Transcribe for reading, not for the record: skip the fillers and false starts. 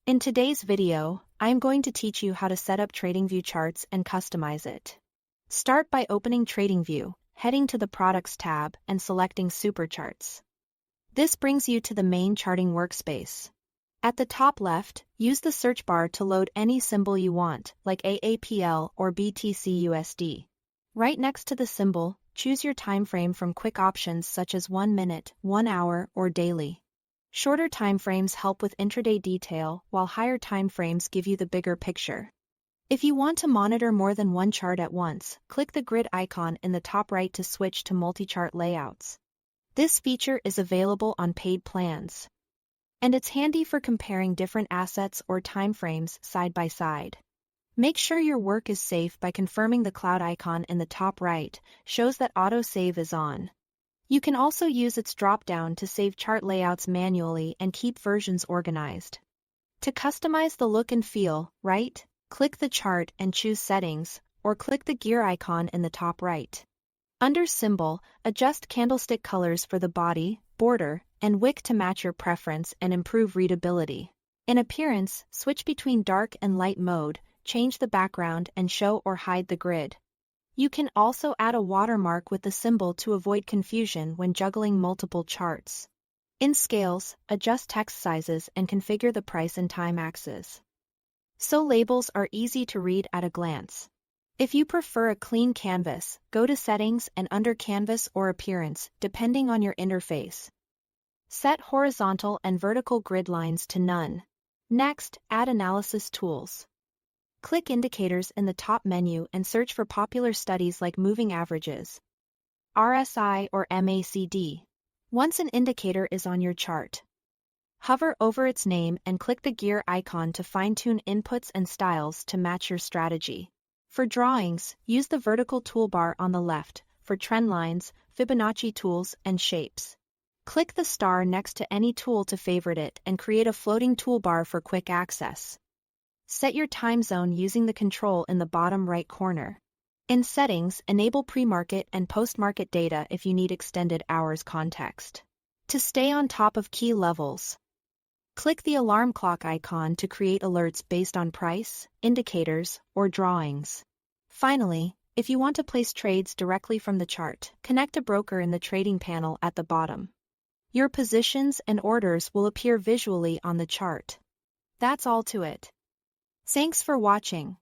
In today's video, I am going to teach you how to set up Tradingview charts and customize it. Start by opening Tradingview, heading to the Products tab and selecting Supercharts. This brings you to the main charting workspace. At the top left, use the search bar to load any symbol you want, like AAPL or BTC/USD. Right next to the symbol, choose your time frame from quick options such as 1 minute, 1 hour, or daily. Shorter timeframes help with intraday detail, while higher timeframes give you the bigger picture. If you want to monitor more than one chart at once, click the grid icon in the top right to switch to multi-chart layouts. This feature is available on paid plans, and it's handy for comparing different assets or timeframes side by side. Make sure your work is safe by confirming the cloud icon in the top right shows that autosave is on. You can also use its drop-down to save chart layouts manually and keep versions organized. To customize the look and feel, click the chart and choose Settings, or click the gear icon in the top right. Under Symbol, adjust candlestick colors for the body, border, and wick to match your preference and improve readability. In Appearance, switch between dark and light mode, change the background and show or hide the grid. You can also add a watermark with the symbol to avoid confusion when juggling multiple charts. In Scales, adjust text sizes and configure the price and time axes, so labels are easy to read at a glance. If you prefer a clean canvas, go to Settings and under Canvas or Appearance, depending on your interface. Set horizontal and vertical grid lines to none. Next, add Analysis Tools. Click Indicators in the top menu and search for popular studies like moving averages, RSI or MACD. Once an indicator is on your chart, hover over its name and click the gear icon to fine-tune inputs and styles to match your strategy. For drawings, use the vertical toolbar on the left for trend lines, Fibonacci tools, and shapes. Click the star next to any tool to favorite it and create a floating toolbar for quick access. Set your time zone using the control in the bottom right corner. In Settings, enable pre-market and post-market data if you need extended hours context. To stay on top of key levels, click the alarm clock icon to create alerts based on price, indicators, or drawings. Finally, if you want to place trades directly from the chart, connect a broker in the trading panel at the bottom. Your positions and orders will appear visually on the chart. That's all to it. Thanks for watching.